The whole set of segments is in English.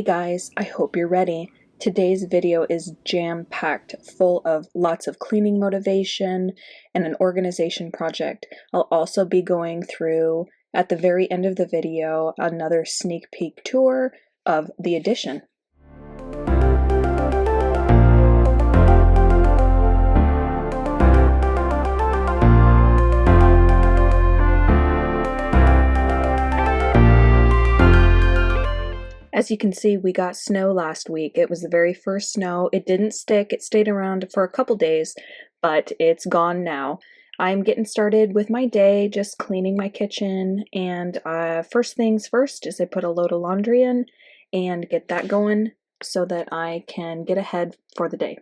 Hey guys, I hope you're ready. Today's video is jam-packed full of lots of cleaning motivation and an organization project. I'll also be going through, at the very end of the video, another sneak peek tour of the addition. As you can see, we got snow last week. It was the very first snow. It didn't stick. It stayed around for a couple days, but it's gone now. I'm getting started with my day, just cleaning my kitchen, and first things first is I put a load of laundry in and get that going so that I can get ahead for the day.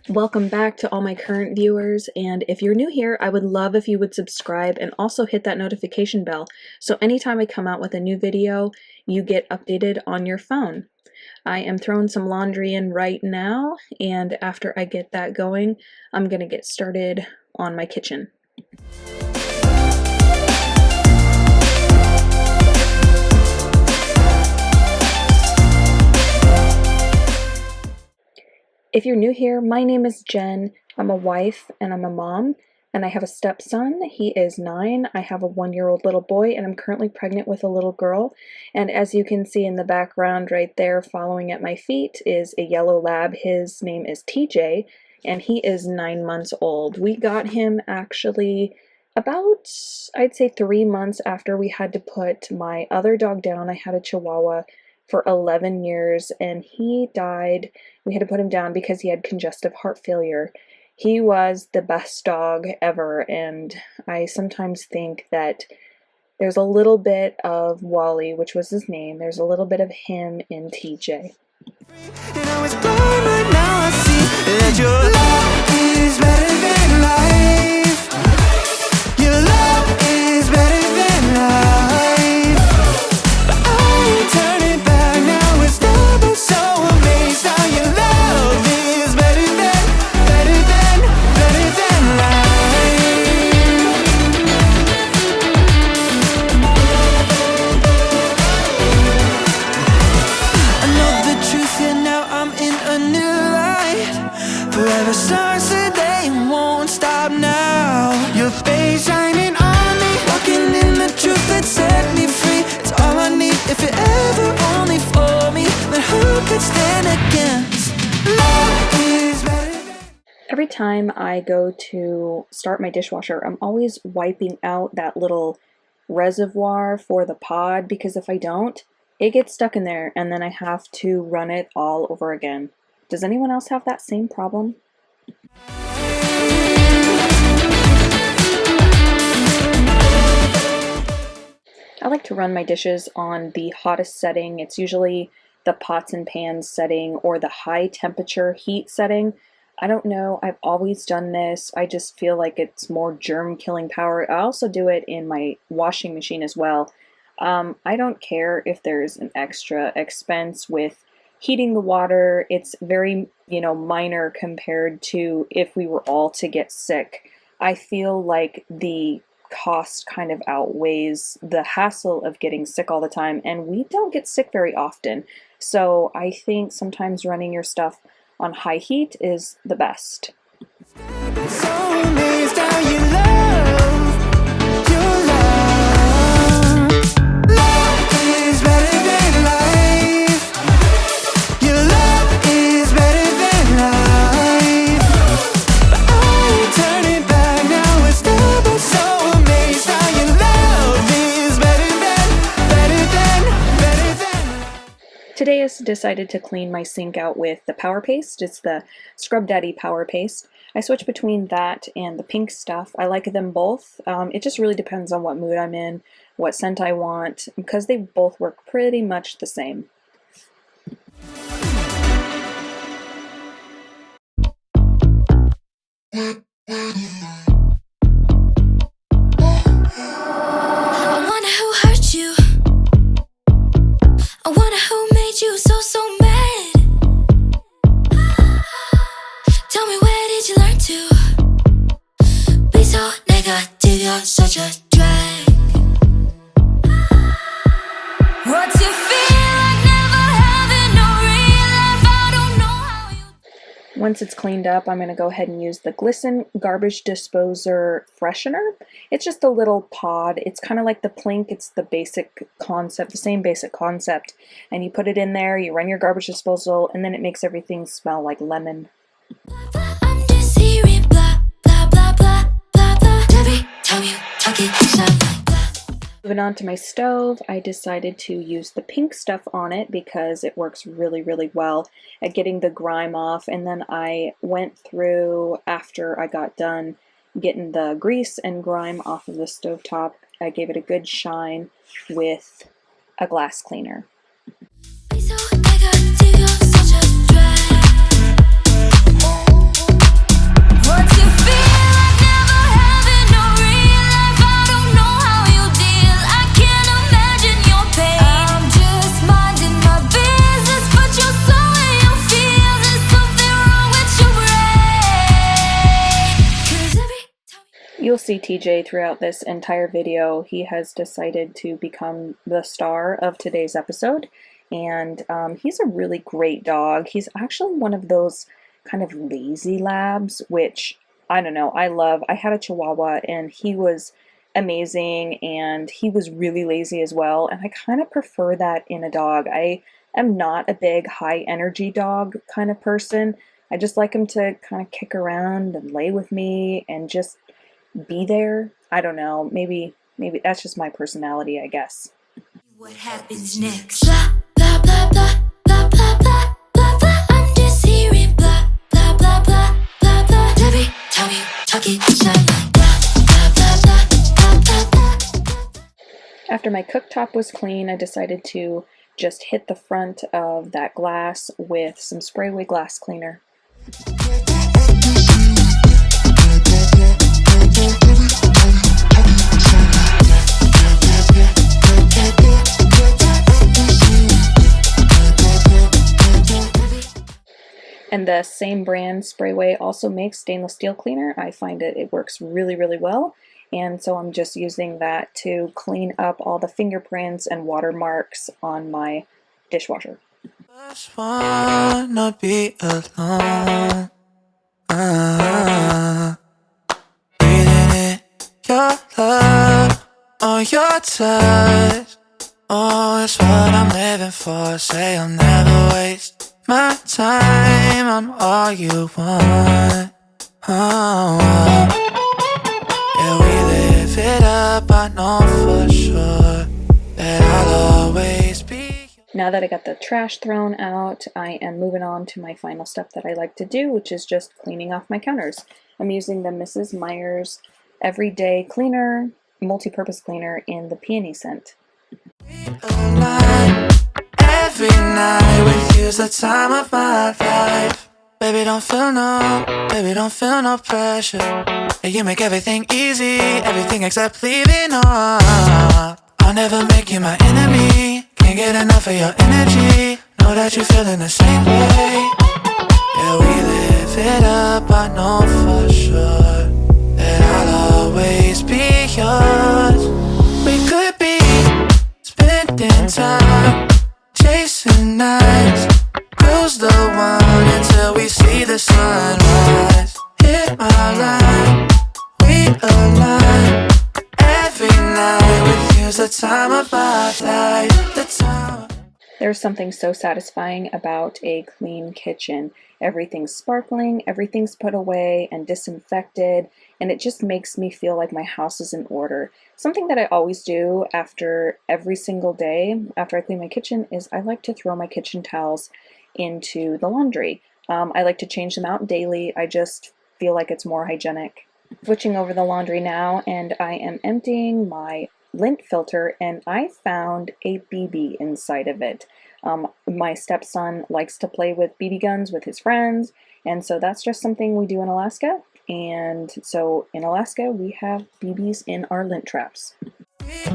Welcome back to all my current viewers, and if you're new here, I would love if you would subscribe and also hit that notification bell so anytime I come out with a new video, you get updated on your phone. I am throwing some laundry in right now, and after I get that going, I'm going to get started on my kitchen. If you're new here, my name is Jen. I'm a wife and I'm a mom, and I have a stepson. He is 9. I have a 1-year-old little boy, and I'm currently pregnant with a little girl. And as you can see in the background right there, following at my feet, is a yellow lab. His name is TJ, and he is 9 months old. We got him actually about, I'd say 3 months after we had to put my other dog down. I had a Chihuahua for 11 years, and he died. We had to put him down because he had congestive heart failure. He was the best dog ever, and I sometimes think that there's a little bit of Wally, which was his name, there's a little bit of him in TJ. Forever starts today and won't stop now. Your face shining on me, walking in the truth that set me free. It's all I need. If you're ever only for me, then who could stand against? Love is better. Every time I go to start my dishwasher, I'm always wiping out that little reservoir for the pod, because if I don't, it gets stuck in there and then I have to run it all over again. Does anyone else have that same problem? I like to run my dishes on the hottest setting. It's usually the pots and pans setting or the high temperature heat setting. I don't know, I've always done this. I just feel like it's more germ killing power. I also do it in my washing machine as well. I don't care if there's an extra expense with heating the water. It's very, minor compared to if we were all to get sick. I feel like the cost kind of outweighs the hassle of getting sick all the time, and we don't get sick very often. So I think sometimes running your stuff on high heat is the best. So amazed how you love your love. Love is better than life. Your love is better than life. But I turn it back now. It's double. So amazed how your love is better than. Today I decided to clean my sink out with the Power Paste. It's the Scrub Daddy Power Paste. I switch between that and the pink stuff. I like them both. It just really depends on what mood I'm in, what scent I want, because they both work pretty much the same. I wonder who hurt you. I wonder who made you so mad. Tell me, where did you learn to be so negative? you're such a drag. What's it feel like never having no real life? I don't know how you. Once it's cleaned up, I'm going to go ahead and use the Glisten Garbage Disposer Freshener. It's just a little pod. It's kind of like the Plink. It's the basic concept, the same basic concept. And you put it in there, you run your garbage disposal, and then it makes everything smell like lemon. I'm just hearing blah, blah, blah, blah, blah, blah. Every time you talk it sound like blah. Moving on to my stove, I decided to use the pink stuff on it because it works really, really well at getting the grime off. And then I went through, after I got done getting the grease and grime off of the stovetop, I gave it a good shine with a glass cleaner. So negative, you're such a drag. What's it feel like never having no real life? I don't know how you deal. I can't imagine your pain. I'm just minding my business, but you're so in your feels. There's something wrong with your brain. 'Cause every time You'll see TJ throughout this entire video. He has decided to become the star of today's episode, and he's a really great dog. He's actually one of those kind of lazy labs, which I don't know, I love. I had a Chihuahua and he was amazing, and he was really lazy as well, and I kind of prefer that in a dog. I am not a big high energy dog kind of person. I just like him to kind of kick around and lay with me and just be there. I don't know, maybe that's just my personality, I guess. what happens next? Blah, blah, blah, blah, blah, blah, blah, blah, blah. I'm just hearing blah, blah, blah, blah, blah, blah. Every time you talk it sound like blah, blah, blah, blah, blah, blah, blah. After my cooktop was clean, I decided to just hit the front of that glass with some spray away glass cleaner. And the same brand, Sprayway, also makes stainless steel cleaner. I find it works really, really well. And so I'm just using that to clean up all the fingerprints and watermarks on my dishwasher. Just wanna be alone. Breathing in your love, oh, your touch. Oh, it's what I'm living for. Say I'll never waste my time. I'm all you want. Oh, yeah, we live it up. I know for sure that I'll always be. Now that I got the trash thrown out, I am moving on to my final step that I like to do, which is just cleaning off my counters. I'm using the Mrs. Meyer's Everyday Cleaner, multi-purpose cleaner in the peony scent. Every night with you's the time of my life. Baby, don't feel no pressure. Yeah, you make everything easy, everything except leaving on. I'll never make you my enemy. Can't get enough of your energy. Know that you're feeling the same way. Yeah, we live it up, I know for sure that I'll always be yours. We could be spending time, chasing nights, cruise the one until we see the sunrise. Hit my line, we align. Every night with you's the time of my life. The time. There's something so satisfying about a clean kitchen. Everything's sparkling, everything's put away and disinfected, and it just makes me feel like my house is in order. Something that I always do after every single day, after I clean my kitchen, is I like to throw my kitchen towels into the laundry. I like to change them out daily. I just feel like it's more hygienic. Switching over the laundry now, and I am emptying my lint filter, and I found a BB inside of it. My stepson likes to play with BB guns with his friends, and so that's just something we do in Alaska. And so in Alaska, we have BBs in our lint traps. Every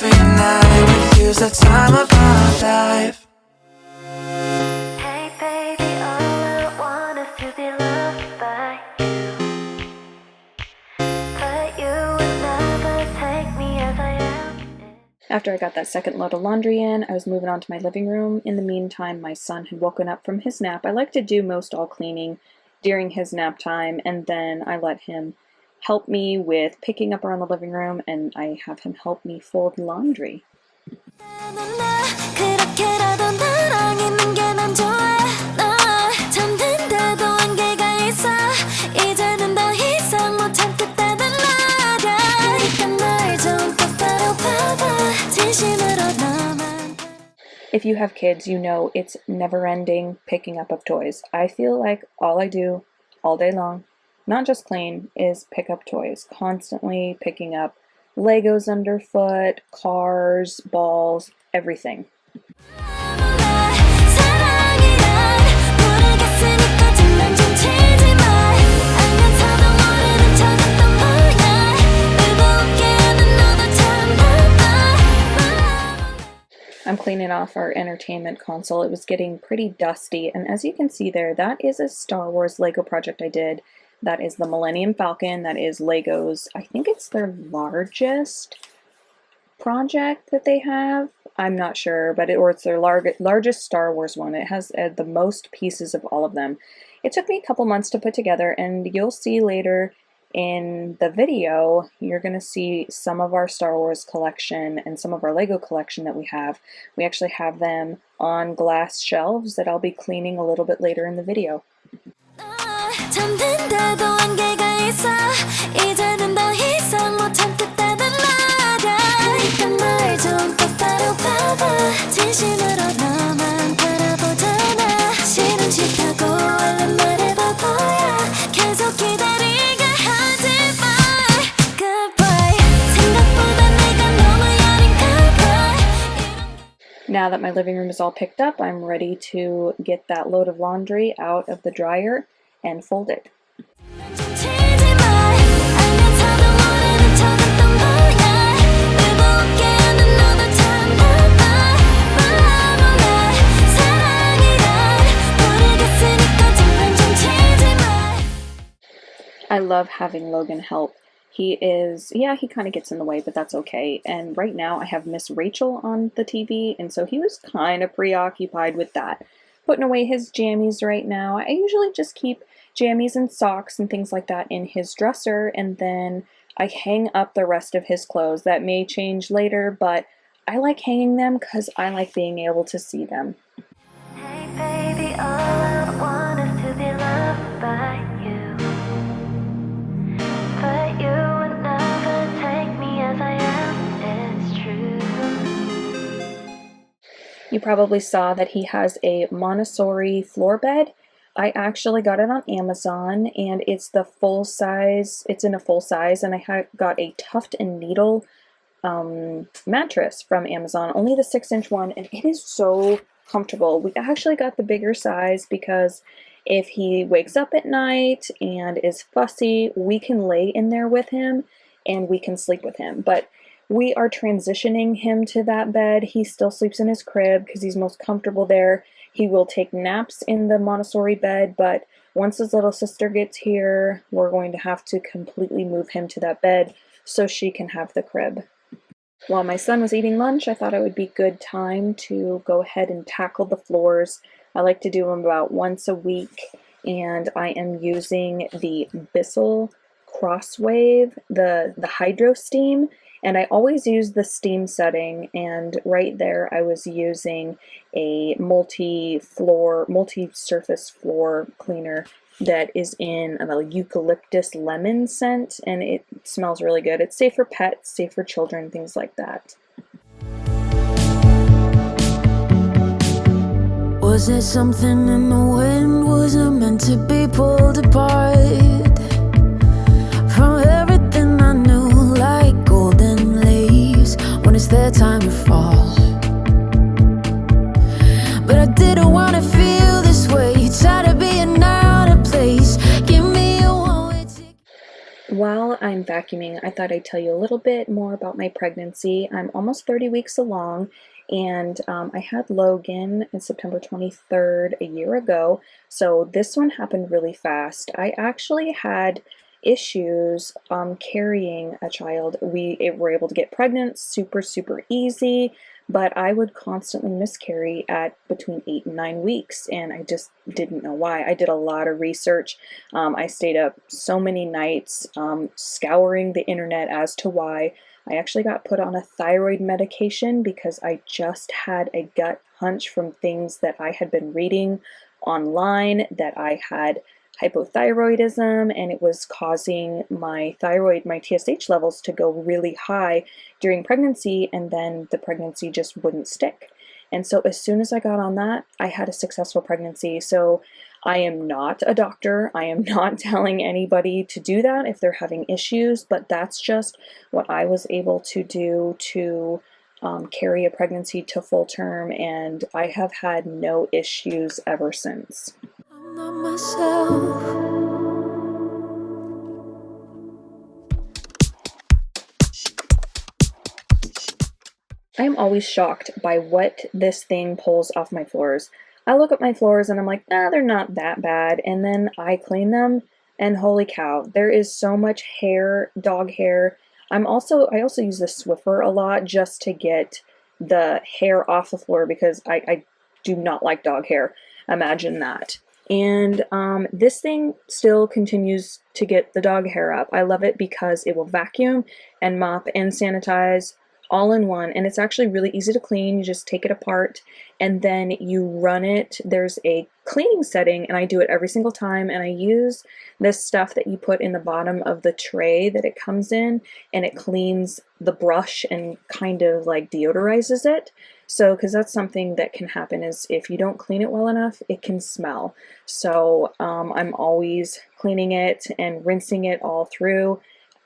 night with you's the time of my life. Hey baby, all I want is to be loved by you. After I got that second load of laundry in, I was moving on to my living room. In the meantime, my son had woken up from his nap. I like to do most all cleaning during his nap time, and then I let him help me with picking up around the living room, and I have him help me fold laundry. 그렇게라도 나랑 있는 게 난 좋아 나 잠든데도 한계가 있어 이제는 더 이상 못 참겠다는 말야 그러니까 날 좀 똑바로 봐봐 진심으로 너만 If you have kids, you know it's never ending picking up of toys. I feel like all I do all day long, not just clean, is pick up toys. Constantly picking up Legos underfoot, cars, balls, everything. 몰라 사랑이란 모르겠으니까 장난 좀 치지 마 알면서도 모르는 척했던 거야 울고 웃기는 너도 참 바빠 I'm cleaning off our entertainment console. It was getting pretty dusty, and as you can see there, that is a Star Wars Lego project I did. That is the Millennium Falcon. That is Lego's, I think it's their largest project that they have. I'm not sure, but it's their largest Star Wars one. It has the most pieces of all of them. It took me a couple months to put together, and you'll see later in the video, you're going to see some of our Star Wars collection and some of our Lego collection that we have. We actually have them on glass shelves that I'll be cleaning a little bit later in the video. 잠든데도 한계가 있어 이제는 더 이상 못 참겠다는 말야 그러니까 날 좀 똑바로 봐봐 진심으로 너만 바라보잖아 싫은 싫다고 얼른 말해봐 보여 계속 기다리게 하지 마 Goodbye 생각보다 내가 너무 여린가 봐 Now that my living room is all picked up, I'm ready to get that load of laundry out of the dryer and fold it. 좀 치지 마 알면서도 모르는 척했던 거야 울고 웃기는 너도 참 바빠 몰라 몰라 사랑이란 모르겠으니까 장난 좀 치지 마 I love having Logan help. He kind of gets in the way, but that's okay. And right now I have Miss Rachel on the TV, and so he was kind of preoccupied with that. Putting away his jammies right now. I usually just keep jammies and socks and things like that in his dresser, and then I hang up the rest of his clothes. That may change later, but I like hanging them because I like being able to see them. Hey baby, all I want is to be loved by you. But you would never take me as I am, it's true. You probably saw that he has a Montessori floor bed. I actually got it on Amazon, and it's the full size. It's in a full size, and I got a tuft and needle mattress from Amazon, only the 6-inch one, and it is so comfortable. We actually got the bigger size because if he wakes up at night and is fussy, we can lay in there with him and we can sleep with him. But we are transitioning him to that bed. He still sleeps in his crib because he's most comfortable there. He will take naps in the Montessori bed, but once his little sister gets here, we're going to have to completely move him to that bed so she can have the crib. While my son was eating lunch, I thought it would be good time to go ahead and tackle the floors. I like to do them about once a week, and I am using the Bissell Crosswave, the Hydro Steam, and I always use the steam setting, and right there I was using a multi-surface floor cleaner that is in a eucalyptus lemon scent, and it smells really good. It's safe for pets, safe for children, things like that. Was it something in the wind? Was it meant to be pulled apart? From everything I knew, like golden leaves when it's their time to fall. But I didn't want to feel this way. Tired of being out of place. Give me a one-way ticket. While I'm vacuuming, I thought I'd tell you a little bit more about my pregnancy. I'm almost 30 weeks along, and I had Logan on September 23rd a year ago, so this one happened really fast. I actually had issues carrying a child. We were able to get pregnant super, super easy, but I would constantly miscarry at between 8 and 9 weeks, and I just didn't know why. I did a lot of research. I stayed up so many nights scouring the internet as to why. I actually got put on a thyroid medication because I just had a gut hunch from things that I had been reading online that I had hypothyroidism, and it was causing my thyroid, my TSH levels to go really high during pregnancy, and then the pregnancy just wouldn't stick. And so as soon as I got on that, I had a successful pregnancy. So I am not a doctor. I am not telling anybody to do that if they're having issues, but that's just what I was able to do to carry a pregnancy to full term, and I have had no issues ever since. I'm not myself. I am always shocked by what this thing pulls off my floors. I look at my floors and I'm like, they're not that bad. And then I clean them and holy cow, there is so much hair, dog hair. I also use the Swiffer a lot just to get the hair off the floor because I do not like dog hair. Imagine that. And this thing still continues to get the dog hair up. I love it because it will vacuum and mop and sanitize all in one, and it's actually really easy to clean. You just take it apart and then you run it. There's a cleaning setting, and I do it every single time, and I use this stuff that you put in the bottom of the tray that it comes in, and it cleans the brush and kind of like deodorizes it. So, because that's something that can happen is if you don't clean it well enough, it can smell. So I'm always cleaning it and rinsing it all through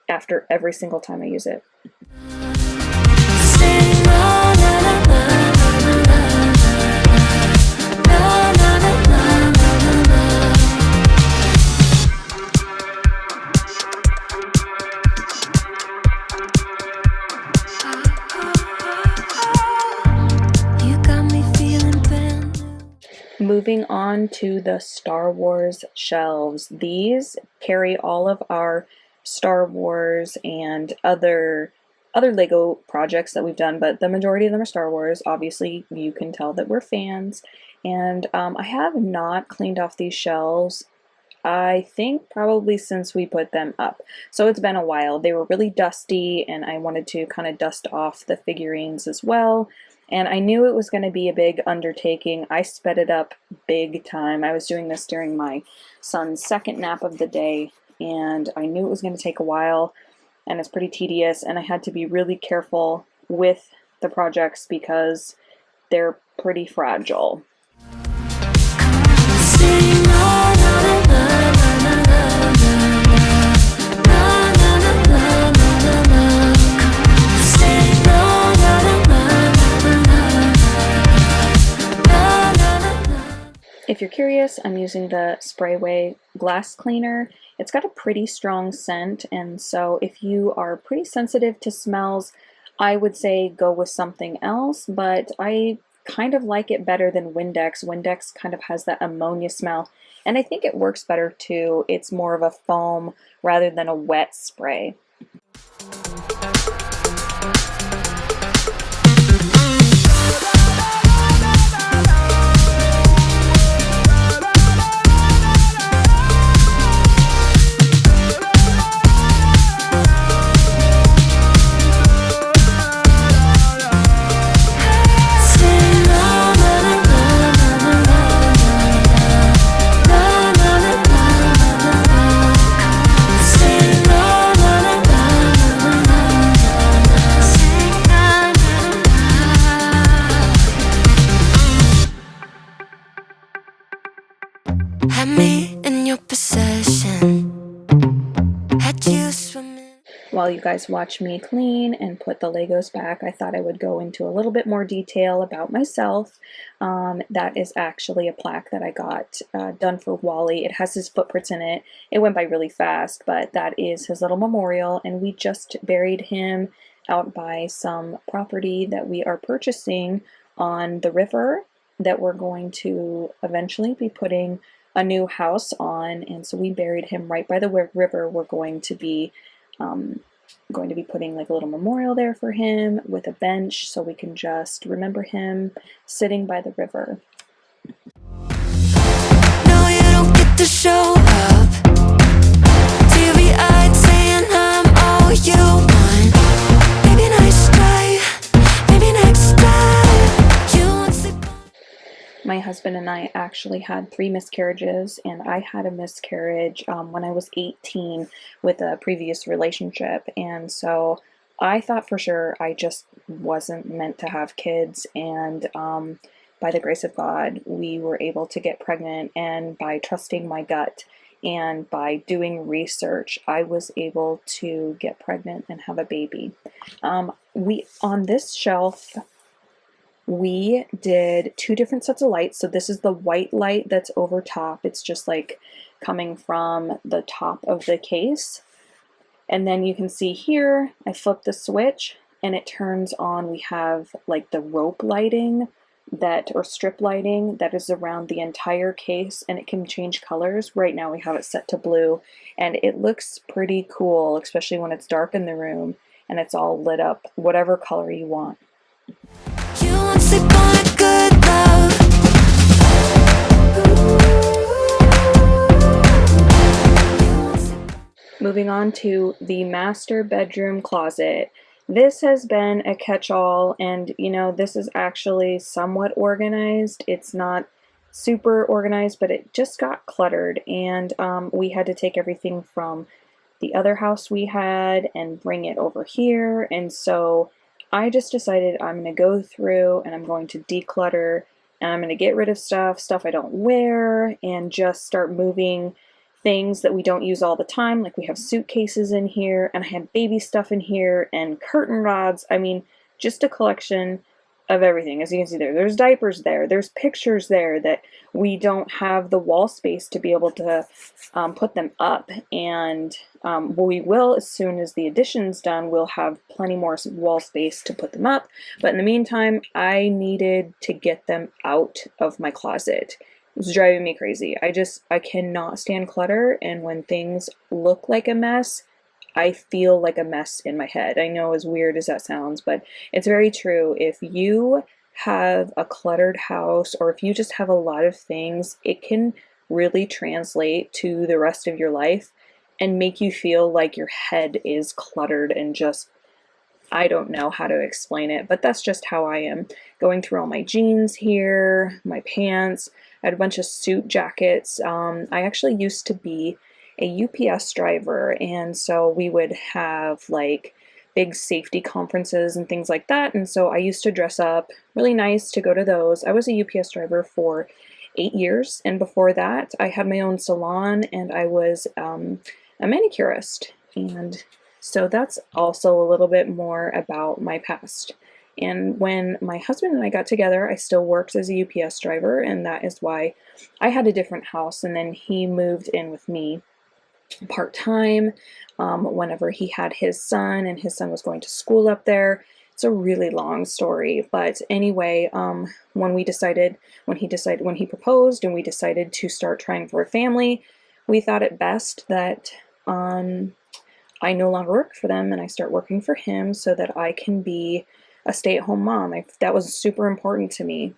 after every single time I use it. Moving on to the Star Wars shelves. These carry all of our Star Wars and other Lego projects that we've done, but the majority of them are Star Wars. Obviously, you can tell that we're fans. And I have not cleaned off these shelves, I think probably since we put them up. So it's been a while. They were really dusty, and I wanted to kind of dust off the figurines as well. And I knew it was going to be a big undertaking. I sped it up big time. I was doing this during my son's second nap of the day, and I knew it was going to take a while, and it's pretty tedious, and I had to be really careful with the projects because they're pretty fragile. If you're curious, I'm using the Sprayway glass cleaner. It's got a pretty strong scent, and so if you are pretty sensitive to smells, I would say go with something else, but I kind of like it better than Windex. Windex kind of has that ammonia smell, and I think it works better too. It's more of a foam rather than a wet spray. Had me in your possession. Had you swimming. While you guys watch me clean and put the Legos back, I thought I would go into a little bit more detail about myself. That is actually a plaque that I got done for Wally. It has his footprints in it. It went by really fast, but that is his little memorial, and we just buried him out by some property that we are purchasing on the river. that we're going to eventually be putting a new house on, and so we buried him right by the river. We're going to be putting like a little memorial there for him with a bench so we can just remember him sitting by the river. No, you don't get to show up. Teary-eyed saying I'm all you want. Maybe nice try, maybe next time. You won't sleep on. My husband and I actually had 3 miscarriages, and I had a miscarriage when I was 18 with a previous relationship, and so I thought for sure I just wasn't meant to have kids, and by the grace of God, we were able to get pregnant, and by trusting my gut and by doing research, I was able to get pregnant and have a baby. On this shelf, we did 2 different sets of lights. So this is the white light that's over top. It's just like coming from the top of the case. And then you can see here, I flip the switch and it turns on. We have like the rope lighting or strip lighting that is around the entire case, and it can change colors. Right now we have it set to blue, and it looks pretty cool, especially when it's dark in the room and it's all lit up whatever color you want. You won't sleep on a good love. Moving on to the master bedroom closet. This has been a catch-all, and this is actually somewhat organized. It's not super organized, but it just got cluttered, and we had to take everything from the other house we had and bring it over here, and so I just decided I'm going to go through and I'm going to declutter, and I'm going to get rid of stuff I don't wear, and just start moving things that we don't use all the time. Like we have suitcases in here, and I had baby stuff in here, and curtain rods. I mean, just a collection of everything. As you can see there's diapers there, there's pictures there that we don't have the wall space to be able to put them up, and we will, as soon as the addition's done, we'll have plenty more wall space to put them up, but in the meantime I needed to get them out of my closet. It was driving me crazy. I cannot stand clutter, and when things look like a mess, I feel like a mess in my head. I know, as weird as that sounds, but it's very true. If you have a cluttered house, or if you just have a lot of things, it can really translate to the rest of your life and make you feel like your head is cluttered and just, I don't know how to explain it, but that's just how I am. Going through all my jeans here, my pants, I had a bunch of suit jackets. I actually used to be a UPS driver, and so we would have like big safety conferences and things like that, and so I used to dress up really nice to go to those. I was a UPS driver for 8 years, and before that I had my own salon, and I was a manicurist, and so that's also a little bit more about my past. And when my husband and I got together, I still worked as a UPS driver, and that is why I had a different house, and then he moved in with me part-time whenever he had his son, and his son was going to school up there. It's a really long story, but anyway, when he proposed and we decided to start trying for a family, we thought it best that I no longer work for them and I start working for him so that I can be a stay-at-home mom. That was super important to me.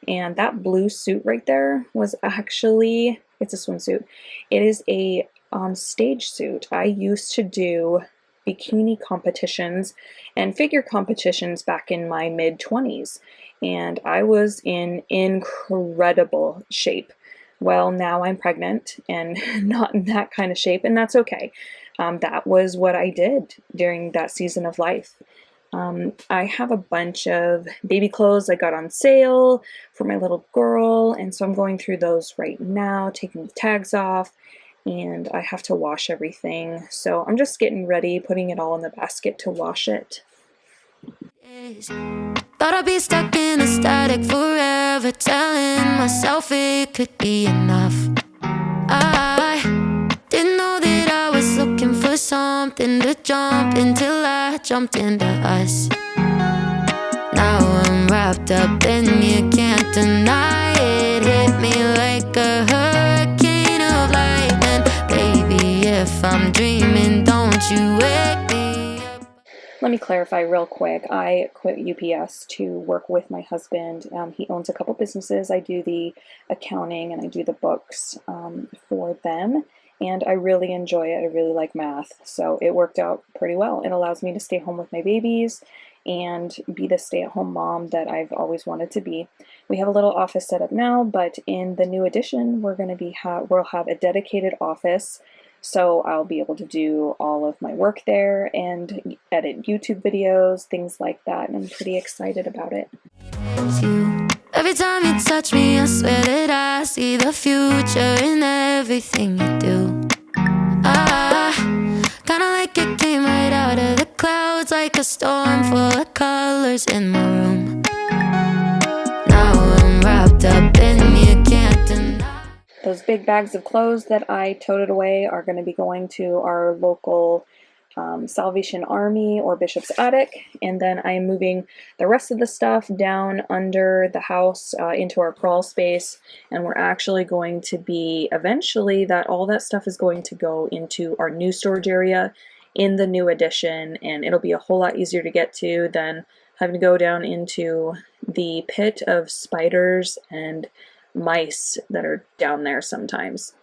And that blue suit right there was actually, it's a swimsuit. It is a stage suit. I used to do bikini competitions and figure competitions back in my mid-20s, and I was in incredible shape. Well, now I'm pregnant and not in that kind of shape, and that's okay. That was what I did during that season of life. I have a bunch of baby clothes I got on sale for my little girl, and so I'm going through those right now, taking the tags off, and I have to wash everything. So I'm just getting ready, putting it all in the basket to wash it. Thought I'd be stuck in a static forever, telling myself it could be enough. I didn't know that I was looking for something to jump until I jumped into us. Now I'm wrapped up and you can't deny it. Hit me like a hurricane of lightning. Baby, if I'm dreaming, don't you wake me up. Let me clarify real quick. I quit UPS to work with my husband. He owns a couple businesses. I do the accounting and I do the books for them, and I really enjoy it. I really like math, so it worked out pretty well. It allows me to stay home with my babies and be the stay-at-home mom that I've always wanted to be. We have a little office set up now, but in the new addition, we'll have a dedicated office. So I'll be able to do all of my work there and edit YouTube videos, things like that, and I'm pretty excited about it. Every time you touch me, I swear that I see the future in everything you do. Kinda like it came right out of the clouds, like a storm full of colors in my room. Now I'm wrapped up in you, can't deny. Those big bags of clothes that I toted away are going to be going to our local Salvation Army or Bishop's Attic, and then I am moving the rest of the stuff down under the house into our crawl space, and we're actually going to be eventually all that stuff is going to go into our new storage area in the new addition, and it'll be a whole lot easier to get to than having to go down into the pit of spiders and mice that are down there sometimes.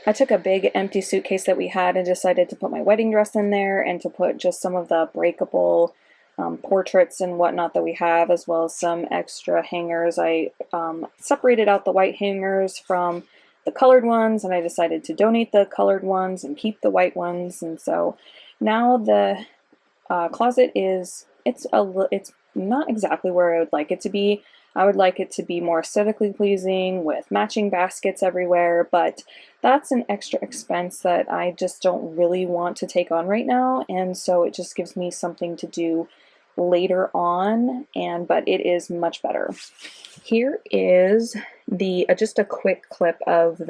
I took a big empty suitcase that we had and decided to put my wedding dress in there and to put just some of the breakable portraits and whatnot that we have, as well as some extra hangers. I separated out the white hangers from the colored ones, and I decided to donate the colored ones and keep the white ones. And so now the closet it's not exactly where I would like it to be. I would like it to be more aesthetically pleasing with matching baskets everywhere, but that's an extra expense that I just don't really want to take on right now, and so it just gives me something to do later on, but it is much better. Here is just a quick clip of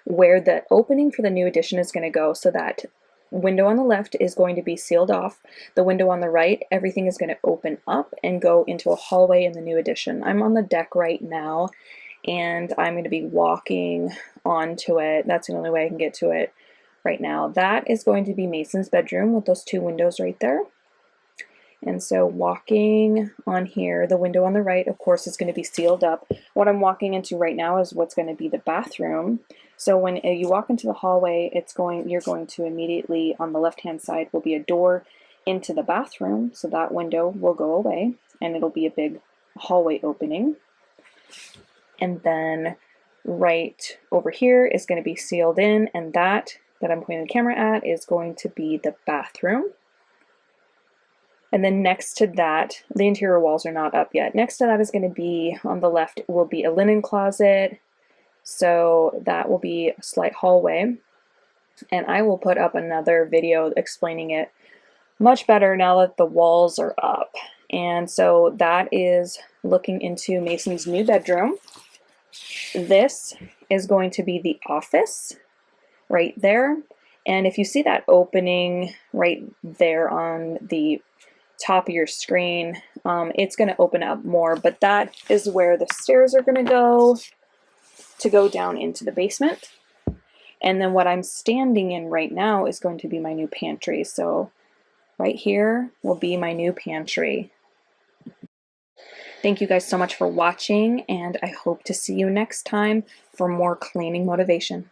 where the opening for the new addition is going to go. So that window on the left is going to be sealed off. The window on the right, everything is going to open up and go into a hallway in the new addition. I'm on the deck right now, and I'm going to be walking onto it. That's the only way I can get to it right now. That is going to be Mason's bedroom with those two windows right there. And so walking on here, the window on the right, of course, is going to be sealed up. What I'm walking into right now is what's going to be the bathroom. So when you walk into the hallway, you're going to immediately, on the left-hand side, will be a door into the bathroom. So that window will go away, and it'll be a big hallway opening. And then right over here is going to be sealed in, and that I'm pointing the camera at is going to be the bathroom. And then next to that, the interior walls are not up yet. Next to that is going to be, on the left, will be a linen closet. So that will be a slight hallway. And I will put up another video explaining it much better now that the walls are up. And so that is looking into Mason's new bedroom. This is going to be the office right there. And if you see that opening right there on the top of your screen, it's going to open up more, but that is where the stairs are going to go down into the basement. And then what I'm standing in right now is going to be my new pantry. So right here will be my new pantry. Thank you guys so much for watching, and I hope to see you next time for more cleaning motivation.